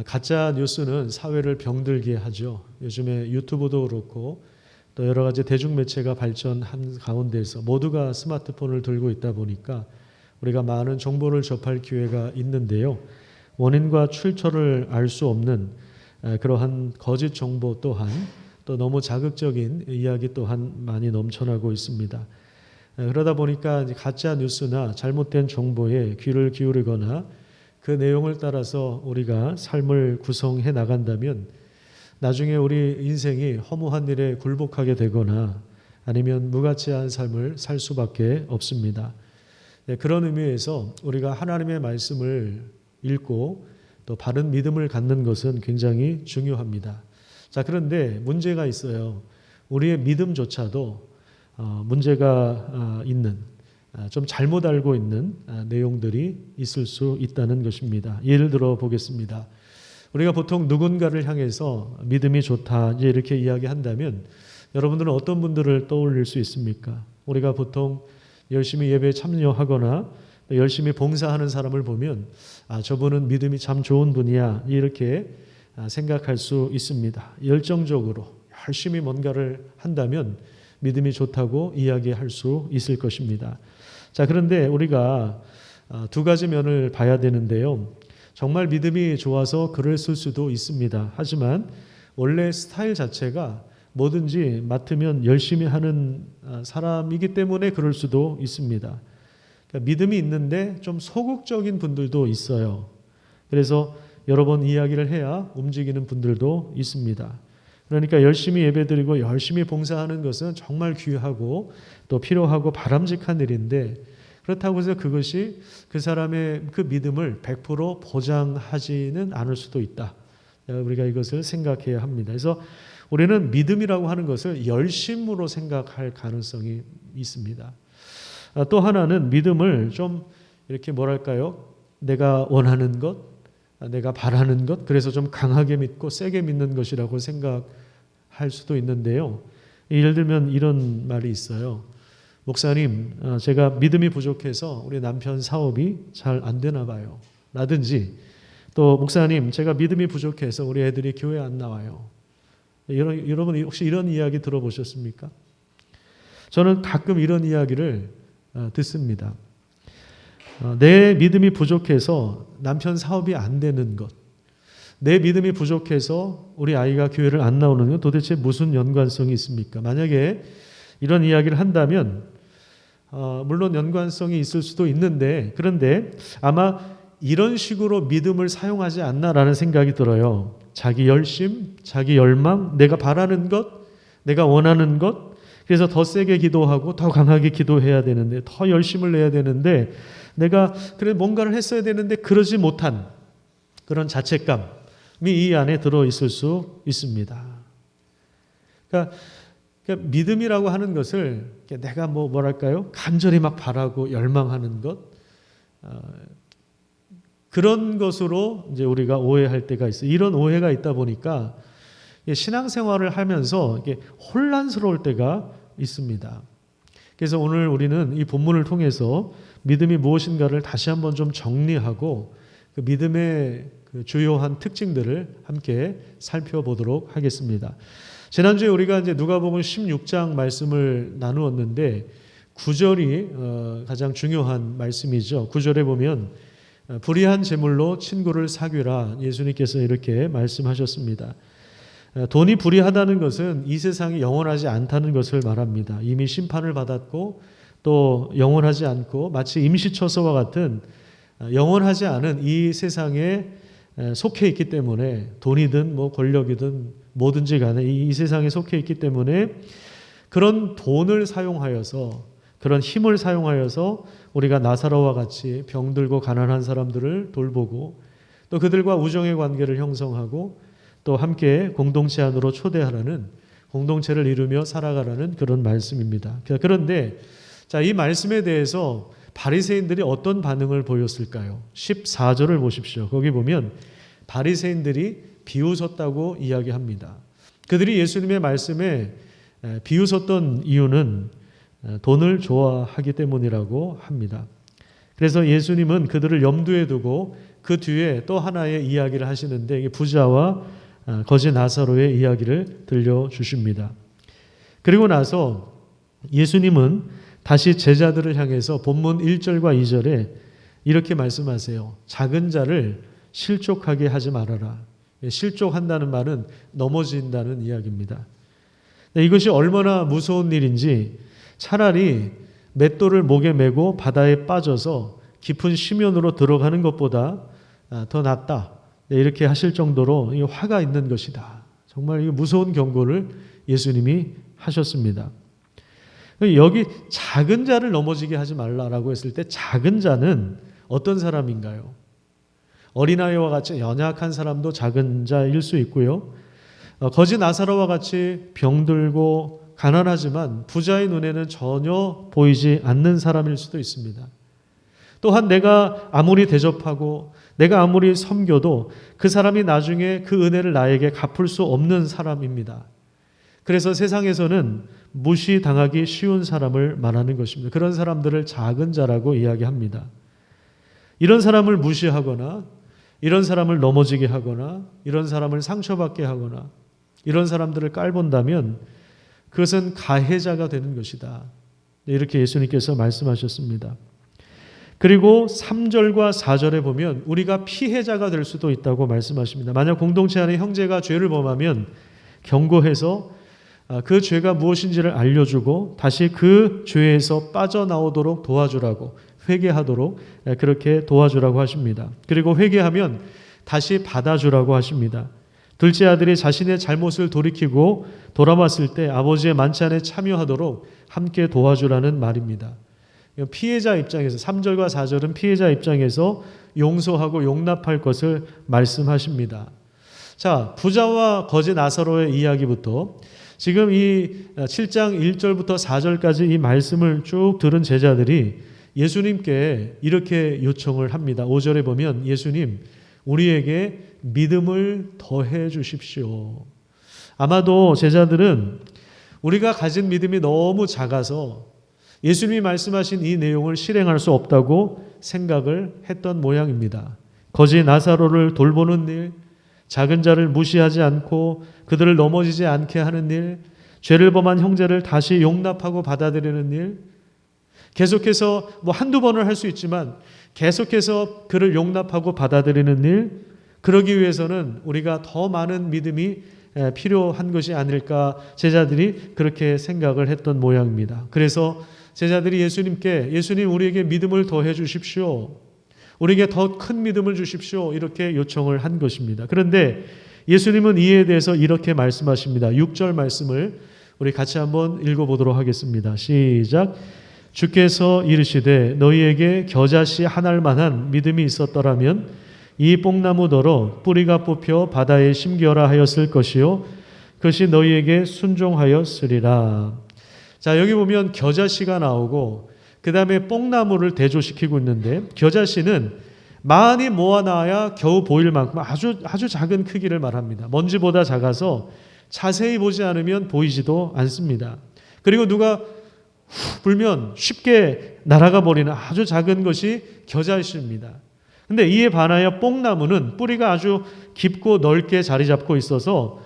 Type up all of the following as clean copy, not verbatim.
가짜 뉴스는 사회를 병들게 하죠. 요즘에 유튜브도 그렇고 또 여러 가지 대중매체가 발전한 가운데서 모두가 스마트폰을 들고 있다 보니까 우리가 많은 정보를 접할 기회가 있는데요. 원인과 출처를 알 수 없는 그러한 거짓 정보 또한 또 너무 자극적인 이야기 또한 많이 넘쳐나고 있습니다. 그러다 보니까 가짜 뉴스나 잘못된 정보에 귀를 기울이거나 그 내용을 따라서 우리가 삶을 구성해 나간다면 나중에 우리 인생이 허무한 일에 굴복하게 되거나 아니면 무가치한 삶을 살 수밖에 없습니다. 그런 의미에서 우리가 하나님의 말씀을 읽고 또 바른 믿음을 갖는 것은 굉장히 중요합니다. 자, 그런데 문제가 있어요. 우리의 믿음조차도 문제가 있는 좀 잘못 알고 있는 내용들이 있을 수 있다는 것입니다. 예를 들어 보겠습니다. 우리가 보통 누군가를 향해서 믿음이 좋다 이렇게 이야기한다면 여러분들은 어떤 분들을 떠올릴 수 있습니까? 우리가 보통 열심히 예배에 참여하거나 열심히 봉사하는 사람을 보면 저분은 믿음이 참 좋은 분이야 이렇게 생각할 수 있습니다. 열정적으로 열심히 뭔가를 한다면 믿음이 좋다고 이야기할 수 있을 것입니다. 자, 그런데 우리가 두 가지 면을 봐야 되는데요. 정말 믿음이 좋아서 글을 쓸 수도 있습니다. 하지만 원래 스타일 자체가 뭐든지 맡으면 열심히 하는 사람이기 때문에 그럴 수도 있습니다. 그러니까 믿음이 있는데 좀 소극적인 분들도 있어요. 그래서 여러 번 이야기를 해야 움직이는 분들도 있습니다. 그러니까 열심히 예배드리고 열심히 봉사하는 것은 정말 귀하고 또 필요하고 바람직한 일인데 그렇다고 해서 그것이 그 사람의 그 믿음을 100% 보장하지는 않을 수도 있다. 우리가 이것을 생각해야 합니다. 그래서 우리는 믿음이라고 하는 것을 열심으로 생각할 가능성이 있습니다. 또 하나는 믿음을 좀 이렇게 뭐랄까요? 내가 원하는 것, 내가 바라는 것, 그래서 좀 강하게 믿고 세게 믿는 것이라고 생각할 수도 있는데요. 예를 들면 이런 말이 있어요. 목사님, 제가 믿음이 부족해서 우리 남편 사업이 잘 안 되나 봐요. 라든지 또 목사님, 제가 믿음이 부족해서 우리 애들이 교회 안 나와요. 여러분 혹시 이런 이야기 들어보셨습니까? 저는 가끔 이런 이야기를 듣습니다. 내 믿음이 부족해서 남편 사업이 안 되는 것, 내 믿음이 부족해서 우리 아이가 교회를 안 나오는 것 도대체 무슨 연관성이 있습니까? 만약에 이런 이야기를 한다면 물론 연관성이 있을 수도 있는데 그런데 아마 이런 식으로 믿음을 사용하지 않나라는 생각이 들어요. 자기 열심, 자기 열망, 내가 바라는 것, 내가 원하는 것, 그래서 더 세게 기도하고 더 강하게 기도해야 되는데 더 열심을 내야 되는데 내가 그래 뭔가를 했어야 되는데 그러지 못한 그런 자책감이 이 안에 들어있을 수 있습니다. 그러니까 믿음이라고 하는 것을 내가 뭐랄까요? 간절히 막 바라고 열망하는 것 그런 것으로 이제 우리가 오해할 때가 있어요. 이런 오해가 있다 보니까 신앙생활을 하면서 이게 혼란스러울 때가 있습니다. 그래서 오늘 우리는 이 본문을 통해서 믿음이 무엇인가를 다시 한번 좀 정리하고 그 믿음의 그 주요한 특징들을 함께 살펴보도록 하겠습니다. 지난주에 우리가 이제 누가복음 16장 말씀을 나누었는데 9절이 가장 중요한 말씀이죠. 9절에 보면 불의한 제물로 친구를 사귀라 예수님께서 이렇게 말씀하셨습니다. 돈이 불의하다는 것은 이 세상이 영원하지 않다는 것을 말합니다. 이미 심판을 받았고 또 영원하지 않고 마치 임시처소와 같은 영원하지 않은 이 세상에 속해 있기 때문에 돈이든 뭐 권력이든 뭐든지 간에 이 세상에 속해 있기 때문에 그런 돈을 사용하여서 그런 힘을 사용하여서 우리가 나사로와 같이 병들고 가난한 사람들을 돌보고 또 그들과 우정의 관계를 형성하고 또 함께 공동체 안으로 초대하라는 공동체를 이루며 살아가라는 그런 말씀입니다. 그런데 자, 이 말씀에 대해서 바리새인들이 어떤 반응을 보였을까요? 14절을 보십시오. 거기 보면 바리새인들이 비웃었다고 이야기합니다. 그들이 예수님의 말씀에 비웃었던 이유는 돈을 좋아하기 때문이라고 합니다. 그래서 예수님은 그들을 염두에 두고 그 뒤에 또 하나의 이야기를 하시는데 이게 부자와 거지 나사로의 이야기를 들려주십니다. 그리고 나서 예수님은 다시 제자들을 향해서 본문 1절과 2절에 이렇게 말씀하세요. 작은 자를 실족하게 하지 말아라. 실족한다는 말은 넘어진다는 이야기입니다. 이것이 얼마나 무서운 일인지 차라리 맷돌을 목에 메고 바다에 빠져서 깊은 심연으로 들어가는 것보다 더 낫다. 이렇게 하실 정도로 화가 있는 것이다. 정말 무서운 경고를 예수님이 하셨습니다. 여기 작은 자를 넘어지게 하지 말라라고 했을 때 작은 자는 어떤 사람인가요? 어린아이와 같이 연약한 사람도 작은 자일 수 있고요. 거지 나사로와 같이 병들고 가난하지만 부자의 눈에는 전혀 보이지 않는 사람일 수도 있습니다. 또한 내가 아무리 대접하고 내가 아무리 섬겨도 그 사람이 나중에 그 은혜를 나에게 갚을 수 없는 사람입니다. 그래서 세상에서는 무시당하기 쉬운 사람을 말하는 것입니다. 그런 사람들을 작은 자라고 이야기합니다. 이런 사람을 무시하거나 이런 사람을 넘어지게 하거나 이런 사람을 상처받게 하거나 이런 사람들을 깔본다면 그것은 가해자가 되는 것이다. 이렇게 예수님께서 말씀하셨습니다. 그리고 3절과 4절에 보면 우리가 피해자가 될 수도 있다고 말씀하십니다. 만약 공동체 안에 형제가 죄를 범하면 경고해서 그 죄가 무엇인지를 알려주고 다시 그 죄에서 빠져나오도록 도와주라고 회개하도록 그렇게 도와주라고 하십니다. 그리고 회개하면 다시 받아주라고 하십니다. 둘째 아들이 자신의 잘못을 돌이키고 돌아왔을 때 아버지의 만찬에 참여하도록 함께 도와주라는 말입니다. 피해자 입장에서 3절과 4절은 피해자 입장에서 용서하고 용납할 것을 말씀하십니다. 자, 부자와 거지 나사로의 이야기부터 지금 이 7장 1절부터 4절까지 이 말씀을 쭉 들은 제자들이 예수님께 이렇게 요청을 합니다. 5절에 보면 예수님, 우리에게 믿음을 더해 주십시오. 아마도 제자들은 우리가 가진 믿음이 너무 작아서 예수님이 말씀하신 이 내용을 실행할 수 없다고 생각을 했던 모양입니다. 거지 나사로를 돌보는 일, 작은 자를 무시하지 않고 그들을 넘어지지 않게 하는 일, 죄를 범한 형제를 다시 용납하고 받아들이는 일, 계속해서 한두 번을 할 수 있지만 계속해서 그를 용납하고 받아들이는 일, 그러기 위해서는 우리가 더 많은 믿음이 필요한 것이 아닐까 제자들이 그렇게 생각을 했던 모양입니다. 그래서 제자들이 예수님께 예수님 우리에게 믿음을 더해 주십시오. 우리에게 더 큰 믿음을 주십시오. 이렇게 요청을 한 것입니다. 그런데 예수님은 이에 대해서 이렇게 말씀하십니다. 6절 말씀을 우리 같이 한번 읽어보도록 하겠습니다. 시작. 주께서 이르시되 너희에게 겨자씨 한 알만한 믿음이 있었더라면 이 뽕나무더러 뿌리가 뽑혀 바다에 심겨라 하였을 것이요 그것이 너희에게 순종하였으리라. 자, 여기 보면 겨자씨가 나오고 그 다음에 뽕나무를 대조시키고 있는데 겨자씨는 많이 모아놔야 겨우 보일 만큼 아주 작은 크기를 말합니다. 먼지보다 작아서 자세히 보지 않으면 보이지도 않습니다. 그리고 누가 훅 불면 쉽게 날아가 버리는 아주 작은 것이 겨자씨입니다. 근데 이에 반하여 뽕나무는 뿌리가 아주 깊고 넓게 자리 잡고 있어서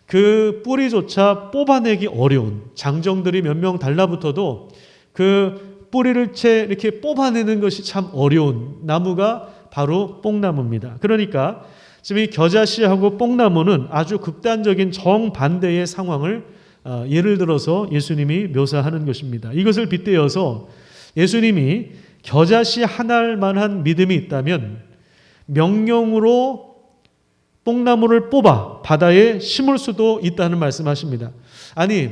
그 뿌리조차 뽑아내기 어려운, 장정들이 몇 명 달라붙어도 그 뿌리를 채 이렇게 뽑아내는 것이 참 어려운 나무가 바로 뽕나무입니다. 그러니까 지금 이 겨자씨하고 뽕나무는 아주 극단적인 정반대의 상황을 예를 들어서 예수님이 묘사하는 것입니다. 이것을 빗대어서 예수님이 겨자씨 한 알만한 믿음이 있다면 명령으로 뽕나무를 뽑아 바다에 심을 수도 있다는 말씀하십니다. 아니,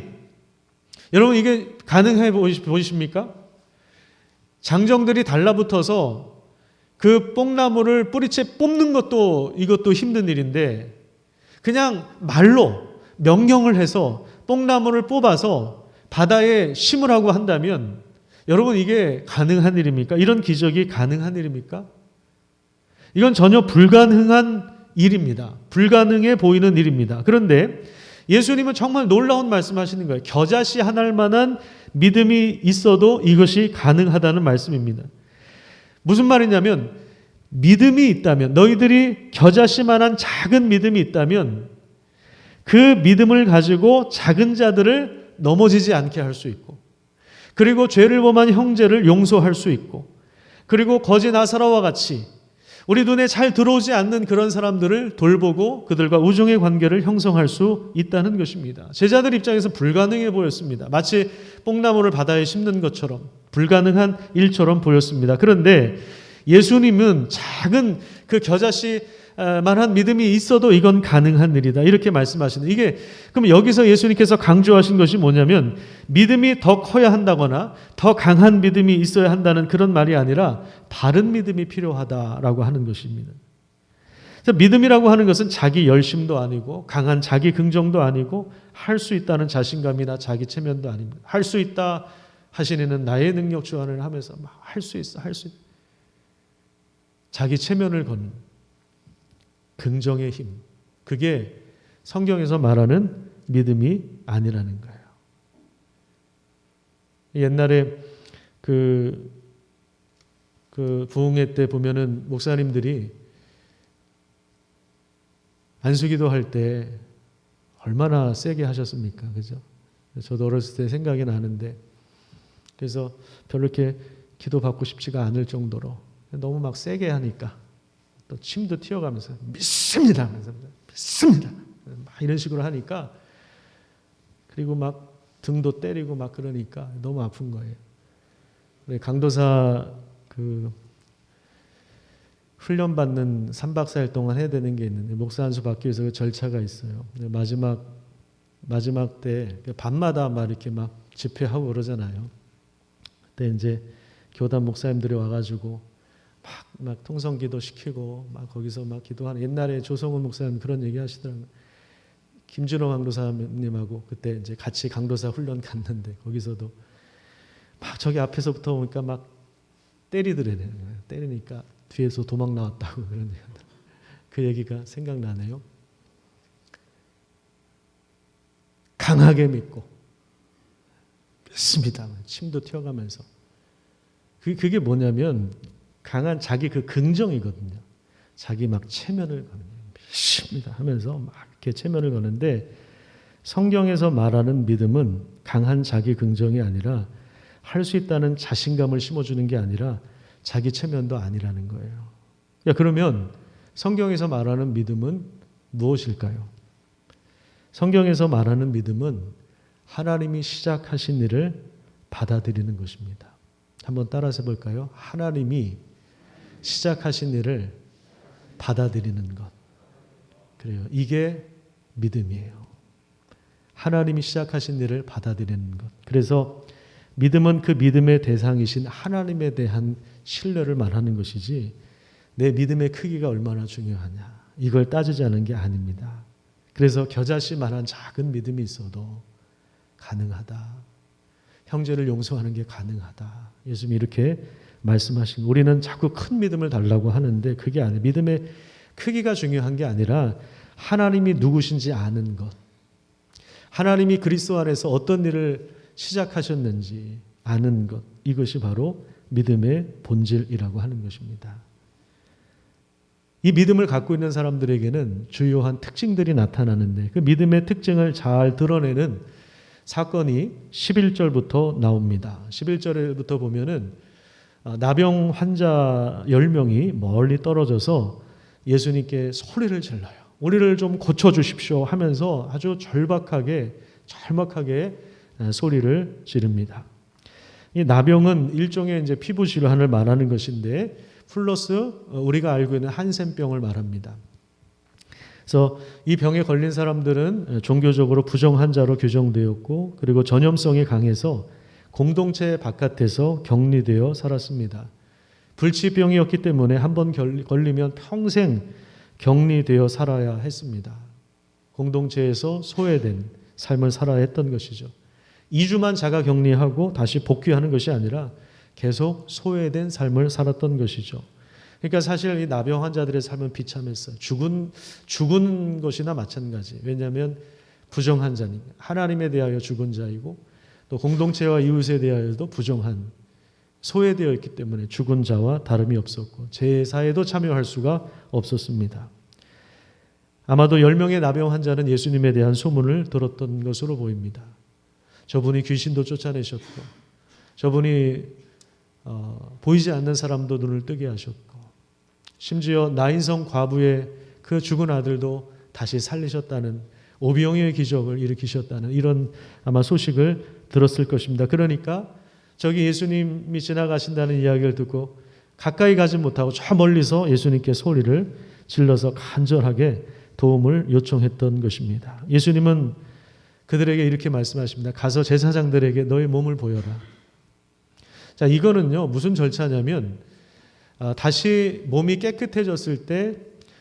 여러분 이게 가능해 보이십니까? 장정들이 달라붙어서 그 뽕나무를 뿌리채 뽑는 것도 이것도 힘든 일인데 그냥 말로 명령을 해서 뽕나무를 뽑아서 바다에 심으라고 한다면 여러분 이게 가능한 일입니까? 이런 기적이 가능한 일입니까? 이건 전혀 불가능한 일입니다. 불가능해 보이는 일입니다. 그런데 예수님은 정말 놀라운 말씀하시는 거예요. 겨자씨 한 알만한 믿음이 있어도 이것이 가능하다는 말씀입니다. 무슨 말이냐면 믿음이 있다면, 너희들이 겨자씨만한 작은 믿음이 있다면 그 믿음을 가지고 작은 자들을 넘어지지 않게 할 수 있고, 그리고 죄를 범한 형제를 용서할 수 있고, 그리고 거지 나사로와 같이 우리 눈에 잘 들어오지 않는 그런 사람들을 돌보고 그들과 우정의 관계를 형성할 수 있다는 것입니다. 제자들 입장에서 불가능해 보였습니다. 마치 뽕나무를 바다에 심는 것처럼 불가능한 일처럼 보였습니다. 그런데 예수님은 작은 그 겨자씨만한 믿음이 있어도 이건 가능한 일이다, 이렇게 말씀하시는, 이게 그럼 여기서 예수님께서 강조하신 것이 뭐냐면 믿음이 더 커야 한다거나 더 강한 믿음이 있어야 한다는 그런 말이 아니라 바른 믿음이 필요하다라고 하는 것입니다. 믿음이라고 하는 것은 자기 열심도 아니고 강한 자기 긍정도 아니고 할 수 있다는 자신감이나 자기 체면도 아닙니다. 할 수 있다 하시는 나의 능력 주관을 하면서 할 수 있어, 할 수 있다, 자기 체면을 걷는 긍정의 힘, 그게 성경에서 말하는 믿음이 아니라는 거예요. 옛날에 그 부흥회 때 보면은 목사님들이 안수기도 할 때 얼마나 세게 하셨습니까? 그죠? 저도 어렸을 때 생각이 나는데, 그래서 별로 이렇게 기도 받고 싶지가 않을 정도로 너무 막 세게 하니까 또 침도 튀어가면서 믿습니다, 믿습니다, 막 이런 식으로 하니까, 그리고 막 등도 때리고 막 그러니까 너무 아픈 거예요. 강도사 그 훈련 받는 3박 4일 동안 해야 되는 게 있는데, 목사 안수 받기 위해서 그 절차가 있어요. 마지막 때 밤마다 막 이렇게 막 집회하고 그러잖아요. 그때 이제 교단 목사님들이 와가지고 막 통성기도 시키고 막 거기서 막 기도하는, 옛날에 조성훈 목사님 그런 얘기 하시더라고요. 김준호 강도사님하고 그때 이제 같이 강도사 훈련 갔는데, 거기서도 막 저기 앞에서부터 오니까 막 때리더래요. 때리니까 뒤에서 도망 나왔다고 그런 얘기. 그 얘기가 생각나네요. 강하게 믿고 믿습니다, 침도 튀어가면서. 그게 뭐냐면 강한 자기 그 긍정이거든요. 자기 막 체면을 거는, 믿습니다 하면서 막 이렇게 체면을 거는데, 성경에서 말하는 믿음은 강한 자기 긍정이 아니라, 할 수 있다는 자신감을 심어주는 게 아니라 자기 체면도 아니라는 거예요. 그러면 성경에서 말하는 믿음은 무엇일까요? 성경에서 말하는 믿음은 하나님이 시작하신 일을 받아들이는 것입니다. 한번 따라서 볼까요? 하나님이 시작하신 일을 받아들이는 것. 그래요. 이게 믿음이에요. 하나님이 시작하신 일을 받아들이는 것. 그래서 믿음은 그 믿음의 대상이신 하나님에 대한 신뢰를 말하는 것이지, 내 믿음의 크기가 얼마나 중요하냐 이걸 따지자는 게 아닙니다. 그래서 겨자씨만한 작은 믿음이 있어도 가능하다. 형제를 용서하는 게 가능하다. 예수님이 이렇게 말씀하신, 우리는 자꾸 큰 믿음을 달라고 하는데 그게 아니에요. 믿음의 크기가 중요한 게 아니라 하나님이 누구신지 아는 것, 하나님이 그리스도 안에서 어떤 일을 시작하셨는지 아는 것, 이것이 바로 믿음의 본질이라고 하는 것입니다. 이 믿음을 갖고 있는 사람들에게는 주요한 특징들이 나타나는데, 그 믿음의 특징을 잘 드러내는 사건이 11절부터 나옵니다. 11절부터 보면은 나병 환자 10명이 멀리 떨어져서 예수님께 소리를 질러요. 우리를 좀 고쳐주십시오 하면서 아주 절박하게 소리를 지릅니다. 이 나병은 일종의 이제 피부 질환을 말하는 것인데, 플러스 우리가 알고 있는 한센병을 말합니다. 그래서 이 병에 걸린 사람들은 종교적으로 부정환자로 규정되었고, 그리고 전염성이 강해서 공동체 바깥에서 격리되어 살았습니다. 불치병이었기 때문에 한번 걸리면 평생 격리되어 살아야 했습니다. 공동체에서 소외된 삶을 살아야 했던 것이죠. 2주만 자가 격리하고 다시 복귀하는 것이 아니라 계속 소외된 삶을 살았던 것이죠. 그러니까 사실 이 나병 환자들의 삶은 비참했어요. 죽은 것이나 마찬가지. 왜냐하면 부정한 자니까. 하나님에 대하여 죽은 자이고, 또 공동체와 이웃에 대하여도 부정한, 소외되어 있기 때문에 죽은 자와 다름이 없었고 제사에도 참여할 수가 없었습니다. 아마도 10명의 나병 환자는 예수님에 대한 소문을 들었던 것으로 보입니다. 저분이 귀신도 쫓아내셨고 저분이 보이지 않는 사람도 눈을 뜨게 하셨고 심지어 나인성 과부의 그 죽은 아들도 다시 살리셨다는 오병이어의 기적을 일으키셨다는 이런 아마 소식을 들었을 것입니다. 그러니까 저기 예수님이 지나가신다는 이야기를 듣고 가까이 가지 못하고 저 멀리서 예수님께 소리를 질러서 간절하게 도움을 요청했던 것입니다. 예수님은 그들에게 이렇게 말씀하십니다. 가서 제사장들에게 너의 몸을 보여라. 자, 이거는요 무슨 절차냐면 다시 몸이 깨끗해졌을 때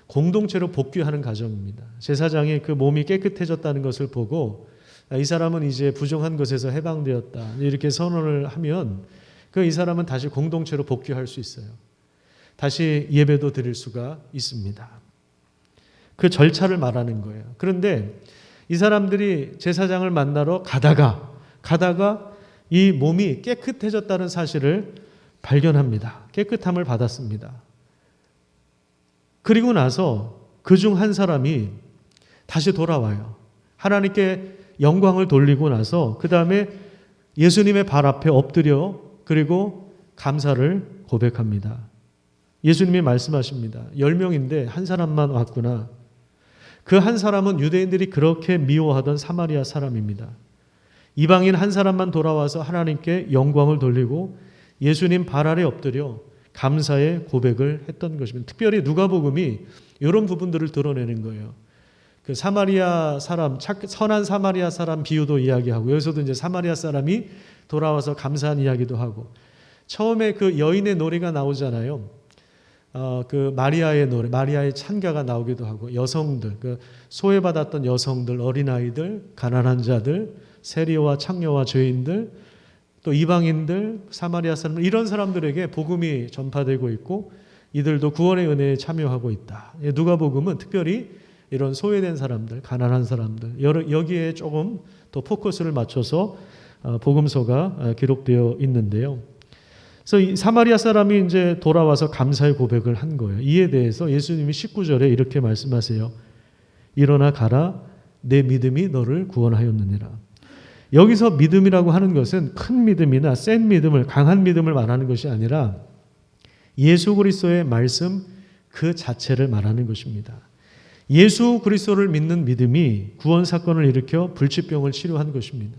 공동체로 복귀하는 과정입니다. 제사장이 그 몸이 깨끗해졌다는 것을 보고 이 사람은 이제 부정한 것에서 해방되었다 이렇게 선언을 하면 이 사람은 다시 공동체로 복귀할 수 있어요. 다시 예배도 드릴 수가 있습니다. 그 절차를 말하는 거예요. 그런데 이 사람들이 제사장을 만나러 가다가 이 몸이 깨끗해졌다는 사실을 발견합니다. 깨끗함을 받았습니다. 그리고 나서 그중 한 사람이 다시 돌아와요. 하나님께 영광을 돌리고 나서 그 다음에 예수님의 발 앞에 엎드려 그리고 감사를 고백합니다. 예수님이 말씀하십니다. 10명인데 한 사람만 왔구나. 그 한 사람은 유대인들이 그렇게 미워하던 사마리아 사람입니다. 이방인 한 사람만 돌아와서 하나님께 영광을 돌리고 예수님 발 아래 엎드려 감사의 고백을 했던 것입니다. 특별히 누가복음이 이런 부분들을 드러내는 거예요. 그 사마리아 사람, 선한 사마리아 사람 비유도 이야기하고 여기서도 이제 사마리아 사람이 돌아와서 감사한 이야기도 하고 처음에 그 여인의 노래가 나오잖아요. 그 마리아의 노래, 마리아의 찬가가 나오기도 하고 여성들, 그 소외받았던 여성들, 어린아이들, 가난한 자들, 세리와 창녀와 죄인들, 또 이방인들, 사마리아 사람들 이런 사람들에게 복음이 전파되고 있고 이들도 구원의 은혜에 참여하고 있다. 누가복음은 특별히 이런 소외된 사람들, 가난한 사람들 여기에 조금 더 포커스를 맞춰서 복음서가 기록되어 있는데요. 그래서 이 사마리아 사람이 이제 돌아와서 감사의 고백을 한 거예요. 이에 대해서 예수님이 19절에 이렇게 말씀하세요. 일어나 가라, 내 믿음이 너를 구원하였느니라. 여기서 믿음이라고 하는 것은 큰 믿음이나 센 믿음을, 강한 믿음을 말하는 것이 아니라 예수 그리스도의 말씀 그 자체를 말하는 것입니다. 예수 그리스도를 믿는 믿음이 구원 사건을 일으켜 불치병을 치료한 것입니다.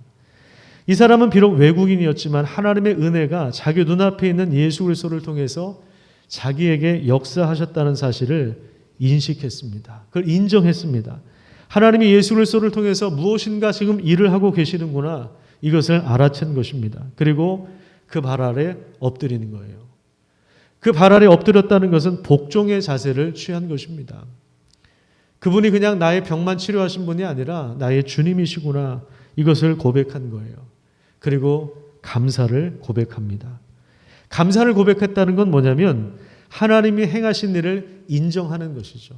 이 사람은 비록 외국인이었지만 하나님의 은혜가 자기 눈앞에 있는 예수 그리스도를 통해서 자기에게 역사하셨다는 사실을 인식했습니다. 그걸 인정했습니다. 하나님이 예수 그리스도를 통해서 무엇인가 지금 일을 하고 계시는구나 이것을 알아챈 것입니다. 그리고 그 발 아래 엎드리는 거예요. 그 발 아래 엎드렸다는 것은 복종의 자세를 취한 것입니다. 그분이 그냥 나의 병만 치료하신 분이 아니라 나의 주님이시구나 이것을 고백한 거예요. 그리고 감사를 고백합니다. 감사를 고백했다는 건 뭐냐면 하나님이 행하신 일을 인정하는 것이죠.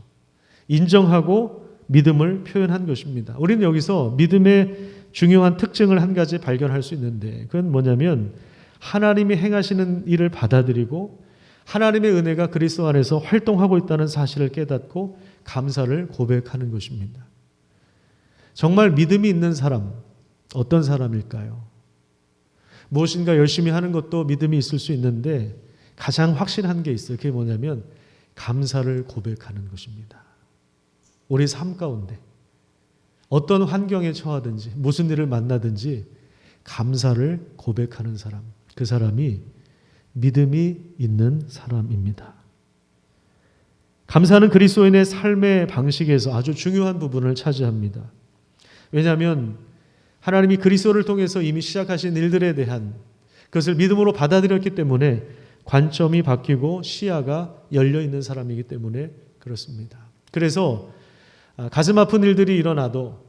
인정하고 믿음을 표현한 것입니다. 우리는 여기서 믿음의 중요한 특징을 한 가지 발견할 수 있는데 그건 뭐냐면 하나님이 행하시는 일을 받아들이고 하나님의 은혜가 그리스도 안에서 활동하고 있다는 사실을 깨닫고 감사를 고백하는 것입니다. 정말 믿음이 있는 사람, 어떤 사람일까요? 무엇인가 열심히 하는 것도 믿음이 있을 수 있는데 가장 확실한 게 있어요. 그게 뭐냐면 감사를 고백하는 것입니다. 우리 삶 가운데 어떤 환경에 처하든지 무슨 일을 만나든지 감사를 고백하는 사람, 그 사람이 믿음이 있는 사람입니다. 감사는 그리스도인의 삶의 방식에서 아주 중요한 부분을 차지합니다. 왜냐하면 하나님이 그리스도를 통해서 이미 시작하신 일들에 대한 그것을 믿음으로 받아들였기 때문에 관점이 바뀌고 시야가 열려 있는 사람이기 때문에 그렇습니다. 그래서 가슴 아픈 일들이 일어나도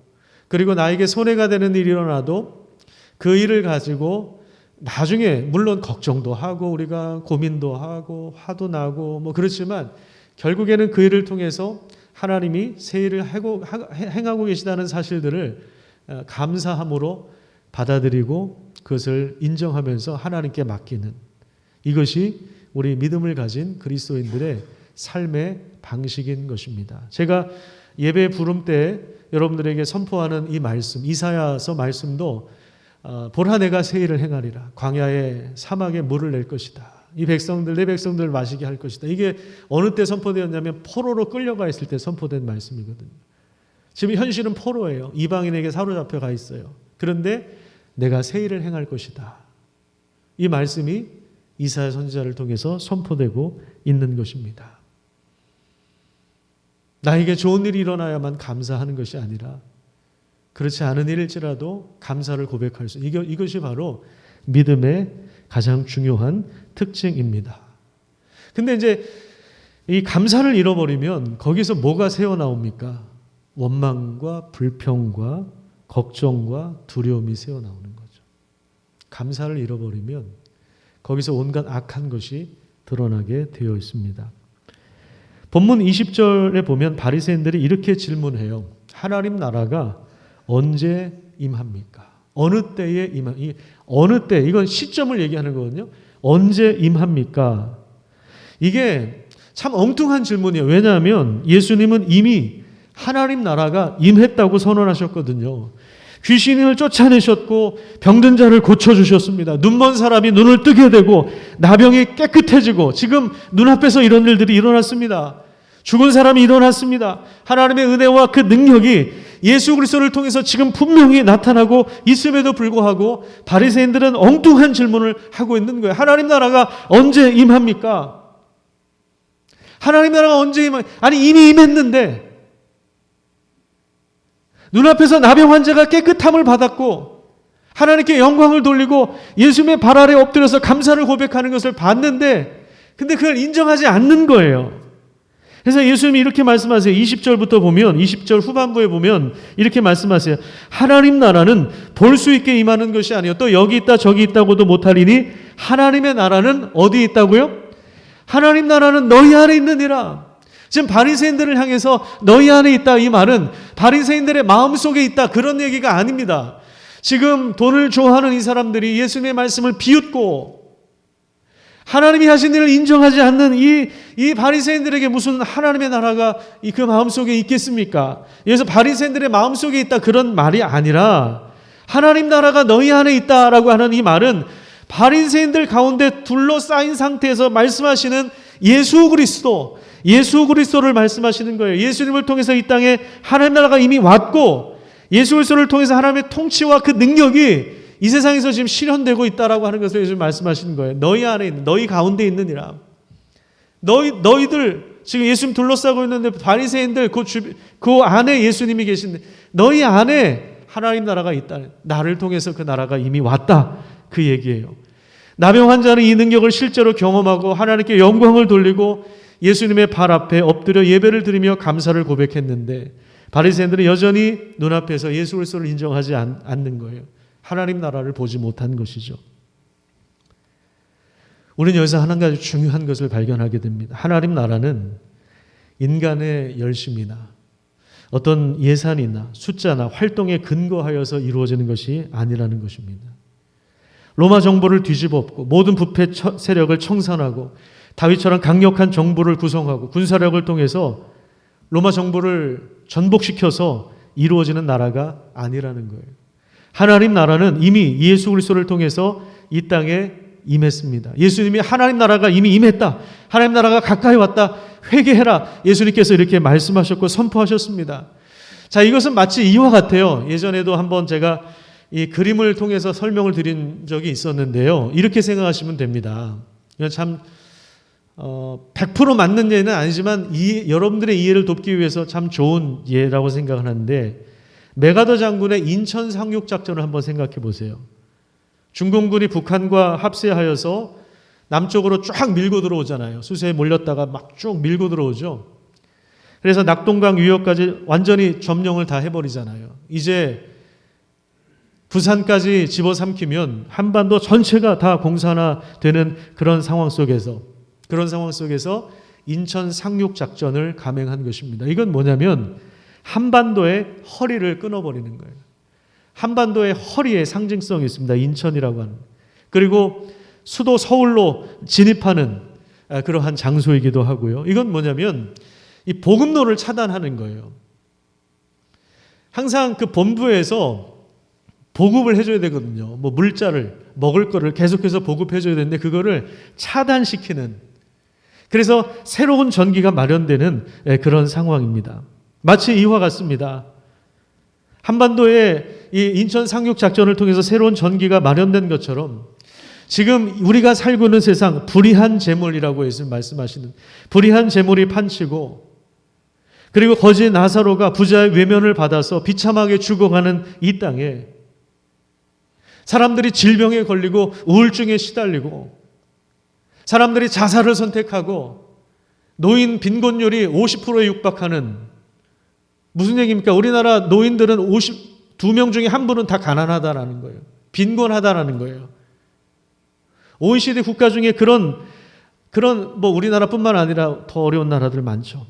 그리고 나에게 손해가 되는 일이 일어나도 그 일을 가지고 나중에 물론 걱정도 하고 우리가 고민도 하고 화도 나고 뭐 그렇지만 결국에는 그 일을 통해서 하나님이 새 일을 행하고 계시다는 사실들을 감사함으로 받아들이고 그것을 인정하면서 하나님께 맡기는 이것이 우리 믿음을 가진 그리스도인들의 삶의 방식인 것입니다. 제가 예배 부름 때 여러분들에게 선포하는 이 말씀, 이사야서 말씀도 보라 내가 새 일을 행하리라. 광야에 사막에 물을 낼 것이다. 이 백성들 내 백성들을 마시게 할 것이다. 이게 어느 때 선포되었냐면 포로로 끌려가 있을 때 선포된 말씀이거든요. 지금 현실은 포로예요. 이방인에게 사로잡혀 가 있어요. 그런데 내가 새 일을 행할 것이다. 이 말씀이 이사야 선지자를 통해서 선포되고 있는 것입니다. 나에게 좋은 일이 일어나야만 감사하는 것이 아니라 그렇지 않은 일일지라도 감사를 고백할 수, 이것이 바로 믿음의 가장 중요한 특징입니다. 근데 이제 이 감사를 잃어버리면 거기서 뭐가 새어나옵니까? 원망과 불평과 걱정과 두려움이 새어나오는 거죠. 감사를 잃어버리면 거기서 온갖 악한 것이 드러나게 되어 있습니다. 본문 20절에 보면 바리새인들이 이렇게 질문해요. 하나님 나라가 언제 임합니까? 어느 때에 어느 때, 이건 시점을 얘기하는 거거든요. 언제 임합니까? 이게 참 엉뚱한 질문이에요. 왜냐하면 예수님은 이미 하나님 나라가 임했다고 선언하셨거든요. 귀신을 쫓아내셨고 병든 자를 고쳐주셨습니다. 눈먼 사람이 눈을 뜨게 되고 나병이 깨끗해지고 지금 눈앞에서 이런 일들이 일어났습니다. 죽은 사람이 일어났습니다. 하나님의 은혜와 그 능력이 예수 그리스도를 통해서 지금 분명히 나타나고 있음에도 불구하고 바리새인들은 엉뚱한 질문을 하고 있는 거예요. 하나님 나라가 언제 임합니까? 하나님 나라가 언제 임합니까? 아니 이미 임했는데 눈앞에서 나병 환자가 깨끗함을 받았고 하나님께 영광을 돌리고 예수님의 발 아래 엎드려서 감사를 고백하는 것을 봤는데 근데 그걸 인정하지 않는 거예요. 그래서 예수님이 이렇게 말씀하세요. 20절부터 보면 20절 후반부에 보면 이렇게 말씀하세요. 하나님 나라는 볼 수 있게 임하는 것이 아니요 또 여기 있다 저기 있다고도 못하리니 하나님의 나라는 어디 있다고요? 하나님 나라는 너희 안에 있느니라. 지금 바리새인들을 향해서 너희 안에 있다 이 말은 바리새인들의 마음속에 있다 그런 얘기가 아닙니다. 지금 돈을 좋아하는 이 사람들이 예수님의 말씀을 비웃고 하나님이 하신 일을 인정하지 않는 이 바리새인들에게 무슨 하나님의 나라가 그 마음속에 있겠습니까? 그래서 바리새인들의 마음속에 있다 그런 말이 아니라 하나님 나라가 너희 안에 있다라고 하는 이 말은 바리새인들 가운데 둘러싸인 상태에서 말씀하시는 예수 그리스도를 말씀하시는 거예요. 예수님을 통해서 이 땅에 하나님 나라가 이미 왔고 예수 그리스도를 통해서 하나님의 통치와 그 능력이 이 세상에서 지금 실현되고 있다라고 하는 것을 예수님 말씀하시는 거예요. 너희 안에 있는, 너희 가운데 있느니라. 너희들 지금 예수님 둘러싸고 있는데 바리새인들 그 안에 예수님이 계신데 너희 안에 하나님 나라가 있다. 나를 통해서 그 나라가 이미 왔다. 그 얘기예요. 나병 환자는 이 능력을 실제로 경험하고 하나님께 영광을 돌리고 예수님의 발 앞에 엎드려 예배를 드리며 감사를 고백했는데 바리새인들은 여전히 눈앞에서 예수 그리스도를 인정하지 않는 거예요. 하나님 나라를 보지 못한 것이죠. 우리는 여기서 한 가지 중요한 것을 발견하게 됩니다. 하나님 나라는 인간의 열심이나 어떤 예산이나 숫자나 활동에 근거하여서 이루어지는 것이 아니라는 것입니다. 로마 정부를 뒤집어 엎고 모든 부패 세력을 청산하고 다윗처럼 강력한 정부를 구성하고 군사력을 통해서 로마 정부를 전복시켜서 이루어지는 나라가 아니라는 거예요. 하나님 나라는 이미 예수 그리스도를 통해서 이 땅에 임했습니다. 예수님이 하나님 나라가 이미 임했다. 하나님 나라가 가까이 왔다. 회개해라. 예수님께서 이렇게 말씀하셨고 선포하셨습니다. 자, 이것은 마치 이와 같아요. 예전에도 한번 제가 이 그림을 통해서 설명을 드린 적이 있었는데요. 이렇게 생각하시면 됩니다. 이건 참 100% 맞는 예는 아니지만 여러분들의 이해를 돕기 위해서 참 좋은 예라고 생각하는데 메가더 장군의 인천 상륙 작전을 한번 생각해 보세요. 중공군이 북한과 합세하여서 남쪽으로 쫙 밀고 들어오잖아요. 수세에 몰렸다가 막 쭉 밀고 들어오죠. 그래서 낙동강 유역까지 완전히 점령을 다 해버리잖아요. 이제 부산까지 집어삼키면 한반도 전체가 다 공산화되는 그런 상황 속에서 인천 상륙 작전을 감행한 것입니다. 이건 뭐냐면 한반도의 허리를 끊어버리는 거예요. 한반도의 허리에 상징성이 있습니다. 인천이라고 하는. 그리고 수도 서울로 진입하는 그러한 장소이기도 하고요. 이건 뭐냐면 이 복음로를 차단하는 거예요. 항상 그 본부에서 보급을 해줘야 되거든요. 뭐 물자를, 먹을 거를 계속해서 보급해줘야 되는데 그거를 차단시키는, 그래서 새로운 전기가 마련되는 그런 상황입니다. 마치 이와 같습니다. 한반도에 이 인천 상륙 작전을 통해서 새로운 전기가 마련된 것처럼 지금 우리가 살고 있는 세상, 불의한 재물이라고 해서 말씀하시는 불의한 재물이 판치고, 그리고 거지 나사로가 부자의 외면을 받아서 비참하게 죽어가는 이 땅에 사람들이 질병에 걸리고 우울증에 시달리고, 사람들이 자살을 선택하고, 노인 빈곤율이 50%에 육박하는, 무슨 얘기입니까? 우리나라 노인들은 52명 중에 한 분은 다 가난하다라는 거예요. 빈곤하다라는 거예요. OECD 국가 중에 그런 뭐 우리나라뿐만 아니라 더 어려운 나라들 많죠.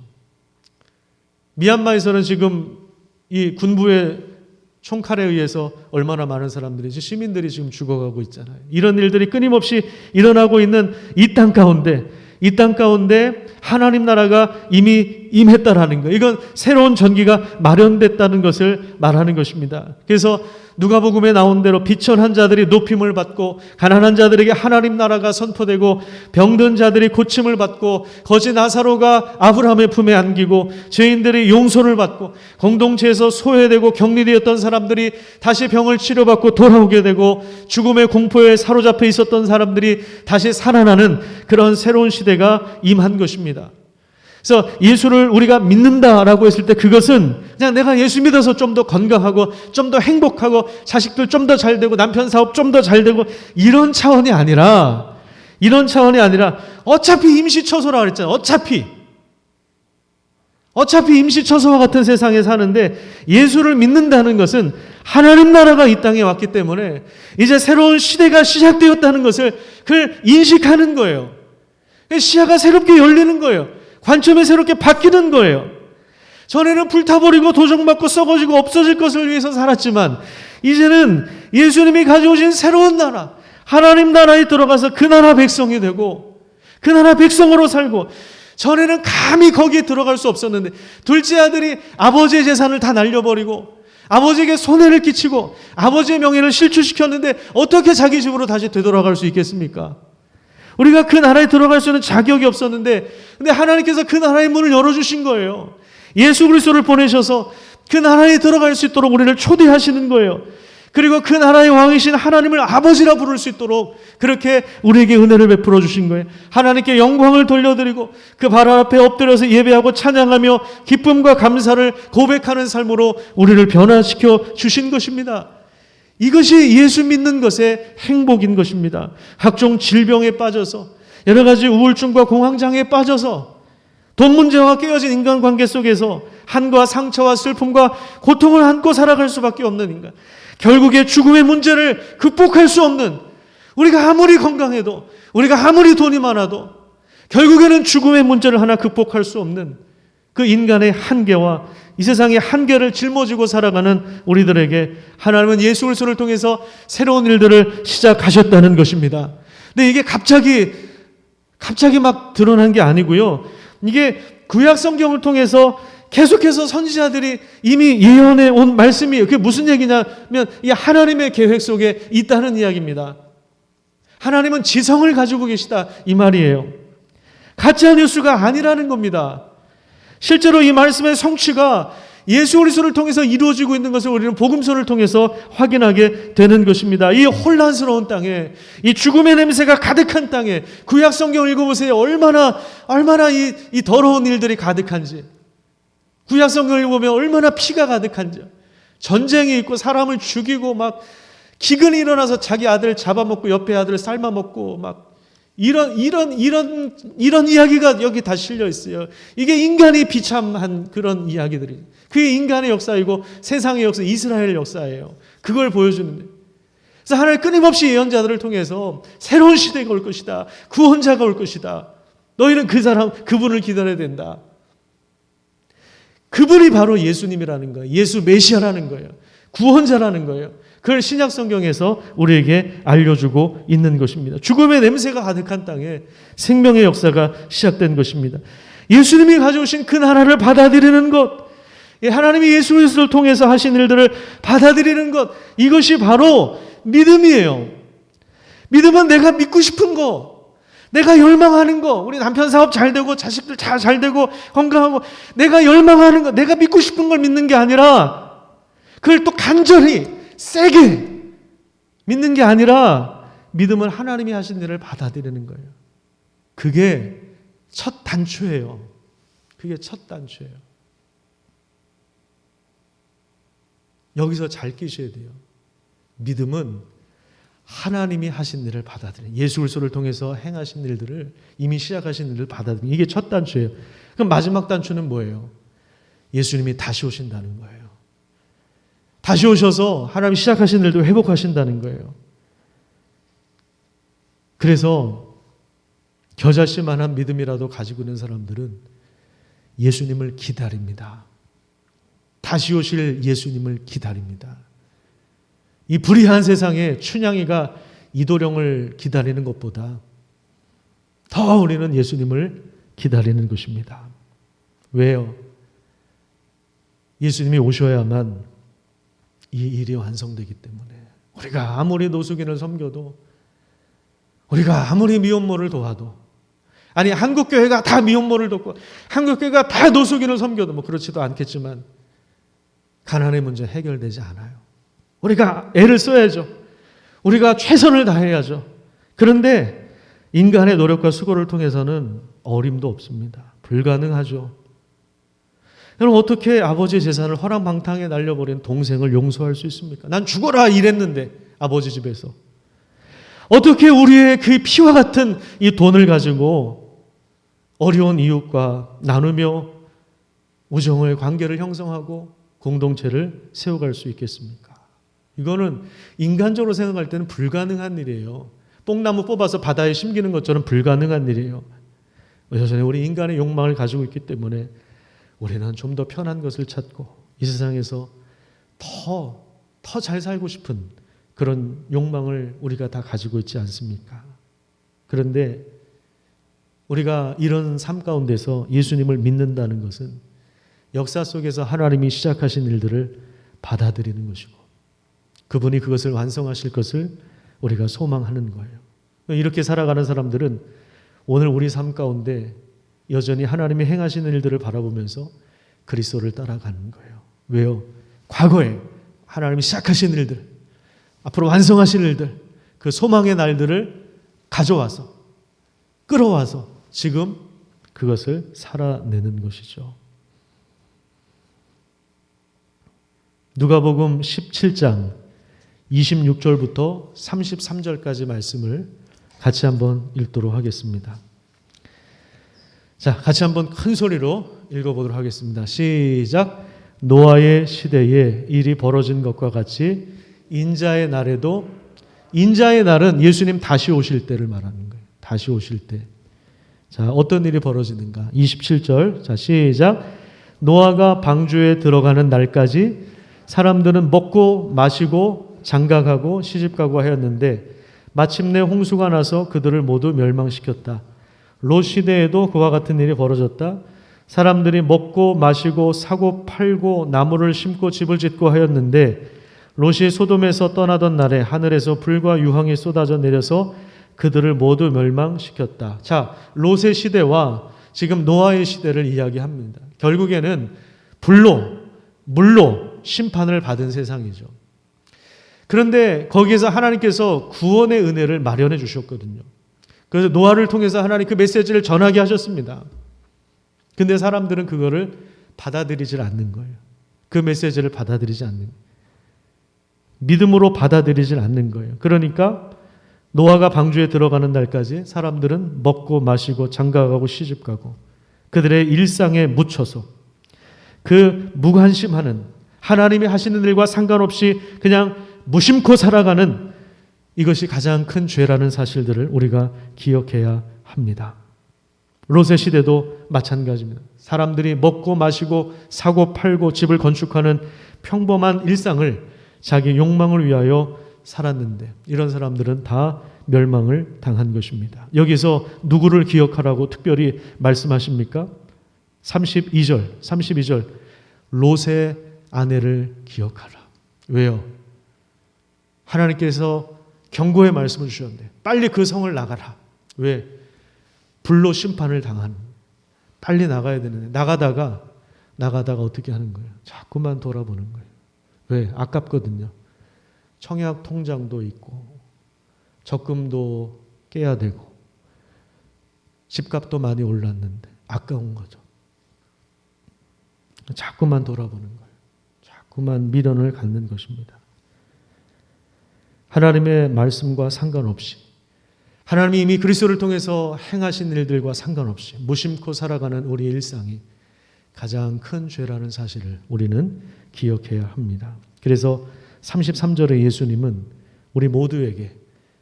미얀마에서는 지금 이 군부의 총칼에 의해서 얼마나 많은 사람들이, 시민들이 지금 죽어가고 있잖아요. 이런 일들이 끊임없이 일어나고 있는 이 땅 가운데 하나님 나라가 이미 임했다라는 거, 이건 새로운 전기가 마련됐다는 것을 말하는 것입니다. 그래서 누가복음에 나온 대로 비천한 자들이 높임을 받고, 가난한 자들에게 하나님 나라가 선포되고, 병든 자들이 고침을 받고, 거지 나사로가 아브라함의 품에 안기고, 죄인들이 용서를 받고, 공동체에서 소외되고 격리되었던 사람들이 다시 병을 치료받고 돌아오게 되고, 죽음의 공포에 사로잡혀 있었던 사람들이 다시 살아나는 그런 새로운 시대가 임한 것입니다. 그래서 예수를 우리가 믿는다라고 했을 때 그것은 그냥 내가 예수 믿어서 좀 더 건강하고 좀 더 행복하고 자식들 좀 더 잘 되고 남편 사업 좀 더 잘 되고 이런 차원이 아니라 어차피 임시처소라고 그랬잖아요. 어차피 임시처소와 같은 세상에 사는데 예수를 믿는다는 것은 하나님 나라가 이 땅에 왔기 때문에 이제 새로운 시대가 시작되었다는 것을 그걸 인식하는 거예요. 시야가 새롭게 열리는 거예요. 관점이 새롭게 바뀌는 거예요. 전에는 불타버리고 도적맞고 썩어지고 없어질 것을 위해서 살았지만 이제는 예수님이 가져오신 새로운 나라, 하나님 나라에 들어가서 그 나라 백성이 되고 그 나라 백성으로 살고, 전에는 감히 거기에 들어갈 수 없었는데 둘째 아들이 아버지의 재산을 다 날려버리고 아버지에게 손해를 끼치고 아버지의 명예를 실추시켰는데 어떻게 자기 집으로 다시 되돌아갈 수 있겠습니까? 우리가 그 나라에 들어갈 수 있는 자격이 없었는데, 근데 하나님께서 그 나라의 문을 열어주신 거예요. 예수 그리스도를 보내셔서 그 나라에 들어갈 수 있도록 우리를 초대하시는 거예요. 그리고 그 나라의 왕이신 하나님을 아버지라 부를 수 있도록 그렇게 우리에게 은혜를 베풀어 주신 거예요. 하나님께 영광을 돌려드리고 그 발 앞에 엎드려서 예배하고 찬양하며 기쁨과 감사를 고백하는 삶으로 우리를 변화시켜 주신 것입니다. 이것이 예수 믿는 것의 행복인 것입니다. 각종 질병에 빠져서, 여러 가지 우울증과 공황장애에 빠져서, 돈 문제와 깨어진 인간관계 속에서 한과 상처와 슬픔과 고통을 안고 살아갈 수밖에 없는 인간, 결국에 죽음의 문제를 극복할 수 없는, 우리가 아무리 건강해도, 우리가 아무리 돈이 많아도 결국에는 죽음의 문제를 하나 극복할 수 없는 그 인간의 한계와 이 세상의 한계를 짊어지고 살아가는 우리들에게 하나님은 예수 그리스도를 통해서 새로운 일들을 시작하셨다는 것입니다. 근데 이게 갑자기 막 드러난 게 아니고요. 이게 구약 성경을 통해서 계속해서 선지자들이 이미 예언해 온 말씀이에요. 그게 무슨 얘기냐면 이 하나님의 계획 속에 있다는 이야기입니다. 하나님은 지성을 가지고 계시다 이 말이에요. 가짜 뉴스가 아니라는 겁니다. 실제로 이 말씀의 성취가 예수 그리스도를 통해서 이루어지고 있는 것을 우리는 복음서를 통해서 확인하게 되는 것입니다. 이 혼란스러운 땅에, 이 죽음의 냄새가 가득한 땅에 구약 성경을 읽어보세요. 얼마나 이 더러운 일들이 가득한지, 구약 성경을 읽어보면 얼마나 피가 가득한지, 전쟁이 있고 사람을 죽이고 막 기근이 일어나서 자기 아들 잡아먹고 옆에 아들 삶아먹고 막 이런 이야기가 여기 다 실려 있어요. 이게 인간이 비참한 그런 이야기들이. 그게 인간의 역사이고 세상의 역사, 이스라엘 역사예요. 그걸 보여주는데. 그래서 하나님 끊임없이 예언자들을 통해서 새로운 시대가 올 것이다. 구원자가 올 것이다. 너희는 그분을 기다려야 된다. 그분이 바로 예수님이라는 거예요. 예수 메시아라는 거예요. 구원자라는 거예요. 그걸 신약 성경에서 우리에게 알려주고 있는 것입니다. 죽음의 냄새가 가득한 땅에 생명의 역사가 시작된 것입니다. 예수님이 가져오신 그 나라를 받아들이는 것, 하나님이 예수 그리스도를 통해서 하신 일들을 받아들이는 것, 이것이 바로 믿음이에요. 믿음은 내가 믿고 싶은 거, 내가 열망하는 거, 우리 남편 사업 잘 되고 자식들 잘 되고 건강하고 내가 열망하는 거, 내가 믿고 싶은 걸 믿는 게 아니라 그걸 또 간절히 세게 믿는 게 아니라 믿음은 하나님이 하신 일을 받아들이는 거예요. 그게 첫 단추예요. 그게 첫 단추예요. 여기서 잘 끼셔야 돼요. 믿음은 하나님이 하신 일을 받아들이는, 예수 그리스도를 통해서 행하신 일들을, 이미 시작하신 일을 받아들이는, 이게 첫 단추예요. 그럼 마지막 단추는 뭐예요? 예수님이 다시 오신다는 거예요. 다시 오셔서 하나님이 시작하신 일도 회복하신다는 거예요. 그래서 겨자씨만한 믿음이라도 가지고 있는 사람들은 예수님을 기다립니다. 다시 오실 예수님을 기다립니다. 이 불의한 세상에 춘향이가 이도령을 기다리는 것보다 더 우리는 예수님을 기다리는 것입니다. 왜요? 예수님이 오셔야만 이 일이 완성되기 때문에. 우리가 아무리 노숙인을 섬겨도, 우리가 아무리 미혼모를 도와도, 아니 한국교회가 다 미혼모를 돕고 한국교회가 다 노숙인을 섬겨도 뭐 그렇지도 않겠지만 가난의 문제 해결되지 않아요. 우리가 애를 써야죠. 우리가 최선을 다해야죠. 그런데 인간의 노력과 수고를 통해서는 어림도 없습니다. 불가능하죠. 여러분, 어떻게 아버지의 재산을 허랑방탕에 날려버린 동생을 용서할 수 있습니까? 난 죽어라 이랬는데 아버지 집에서. 어떻게 우리의 그 피와 같은 이 돈을 가지고 어려운 이웃과 나누며 우정을, 관계를 형성하고 공동체를 세워갈 수 있겠습니까? 이거는 인간적으로 생각할 때는 불가능한 일이에요. 뽕나무 뽑아서 바다에 심기는 것처럼 불가능한 일이에요. 여전히 우리 인간의 욕망을 가지고 있기 때문에 우리는 좀 더 편한 것을 찾고 이 세상에서 더 잘 살고 싶은 그런 욕망을 우리가 다 가지고 있지 않습니까? 그런데 우리가 이런 삶 가운데서 예수님을 믿는다는 것은 역사 속에서 하나님이 시작하신 일들을 받아들이는 것이고 그분이 그것을 완성하실 것을 우리가 소망하는 거예요. 이렇게 살아가는 사람들은 오늘 우리 삶 가운데 여전히 하나님이 행하시는 일들을 바라보면서 그리스도를 따라가는 거예요. 왜요? 과거에 하나님이 시작하신 일들, 앞으로 완성하실 일들, 그 소망의 날들을 가져와서, 끌어와서 지금 그것을 살아내는 것이죠. 누가복음 17장 26절부터 33절까지 말씀을 같이 한번 읽도록 하겠습니다. 자, 같이 한번 큰 소리로 읽어보도록 하겠습니다. 시작. 노아의 시대에 일이 벌어진 것과 같이 인자의 날에도, 인자의 날은 예수님 다시 오실 때를 말하는 거예요. 다시 오실 때. 자, 어떤 일이 벌어지는가? 27절. 자, 시작. 노아가 방주에 들어가는 날까지 사람들은 먹고 마시고 장가가고 시집가고 하였는데 마침내 홍수가 나서 그들을 모두 멸망시켰다. 롯 시대에도 그와 같은 일이 벌어졌다. 사람들이 먹고 마시고 사고 팔고 나무를 심고 집을 짓고 하였는데 롯이 소돔에서 떠나던 날에 하늘에서 불과 유황이 쏟아져 내려서 그들을 모두 멸망시켰다. 자, 롯의 시대와 지금 노아의 시대를 이야기합니다. 결국에는 불로, 물로 심판을 받은 세상이죠. 그런데 거기에서 하나님께서 구원의 은혜를 마련해 주셨거든요. 그래서 노아를 통해서 하나님 그 메시지를 전하게 하셨습니다. 근데 사람들은 그거를 받아들이질 않는 거예요. 그 메시지를 받아들이지 않는 거예요. 믿음으로 받아들이질 않는 거예요. 그러니까 노아가 방주에 들어가는 날까지 사람들은 먹고 마시고 장가가고 시집가고 그들의 일상에 묻혀서 그 무관심하는, 하나님이 하시는 일과 상관없이 그냥 무심코 살아가는, 이것이 가장 큰 죄라는 사실들을 우리가 기억해야 합니다. 롯의 시대도 마찬가지입니다. 사람들이 먹고 마시고 사고 팔고 집을 건축하는 평범한 일상을 자기 욕망을 위하여 살았는데 이런 사람들은 다 멸망을 당한 것입니다. 여기서 누구를 기억하라고 특별히 말씀하십니까? 32절 롯의 아내를 기억하라. 왜요? 하나님께서 경고의 말씀을 주셨는데 빨리 그 성을 나가라. 왜? 불로 심판을 당한. 빨리 나가야 되는데 나가다가 어떻게 하는 거예요? 자꾸만 돌아보는 거예요. 왜? 아깝거든요. 청약 통장도 있고 적금도 깨야 되고 집값도 많이 올랐는데 아까운 거죠. 자꾸만 돌아보는 거예요. 자꾸만 미련을 갖는 것입니다. 하나님의 말씀과 상관없이 하나님이 이미 그리스도를 통해서 행하신 일들과 상관없이 무심코 살아가는 우리의 일상이 가장 큰 죄라는 사실을 우리는 기억해야 합니다. 그래서 33절에 예수님은 우리 모두에게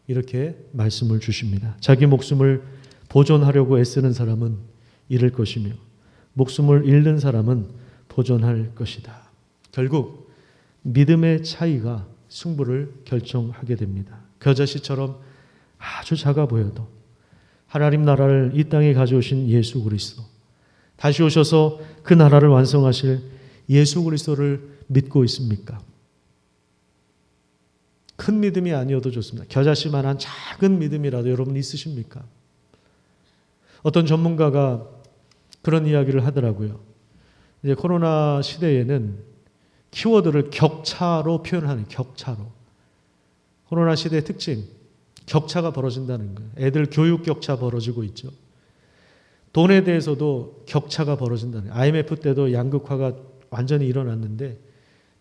이렇게 말씀을 주십니다. 자기 목숨을 보존하려고 애쓰는 사람은 잃을 것이며 목숨을 잃는 사람은 보존할 것이다. 결국 믿음의 차이가 승부를 결정하게 됩니다. 겨자씨처럼 아주 작아 보여도 하나님 나라를 이 땅에 가져오신 예수 그리스도, 다시 오셔서 그 나라를 완성하실 예수 그리스도를 믿고 있습니까? 큰 믿음이 아니어도 좋습니다. 겨자씨만한 작은 믿음이라도 여러분 있으십니까? 어떤 전문가가 그런 이야기를 하더라고요. 이제 코로나 시대에는 키워드를 격차로 표현하는 격차로. 코로나 시대의 특징, 격차가 벌어진다는 거예요. 애들 교육 격차 벌어지고 있죠. 돈에 대해서도 격차가 벌어진다는 거예요. IMF 때도 양극화가 완전히 일어났는데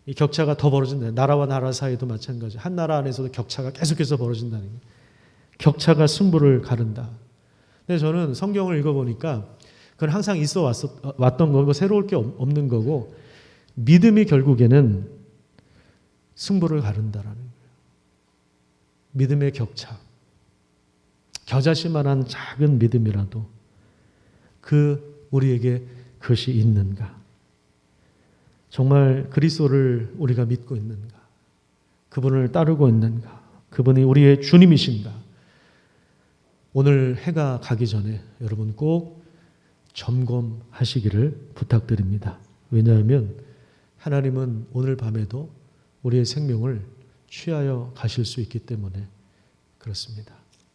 이 격차가 더 벌어진다. 나라와 나라 사이도 마찬가지. 한 나라 안에서도 격차가 계속해서 벌어진다는 거예요. 격차가 승부를 가른다. 근데 저는 성경을 읽어보니까 그건 항상 있어 왔던 거고 새로울 게 없는 거고 믿음이 결국에는 승부를 가른다라는 거예요. 믿음의 격차. 겨자씨만한 작은 믿음이라도 우리에게 그것이 있는가? 정말 그리스도를 우리가 믿고 있는가? 그분을 따르고 있는가? 그분이 우리의 주님이신가? 오늘 해가 가기 전에 여러분 꼭 점검하시기를 부탁드립니다. 왜냐하면 하나님은 오늘 밤에도 우리의 생명을 취하여 가실 수 있기 때문에 그렇습니다.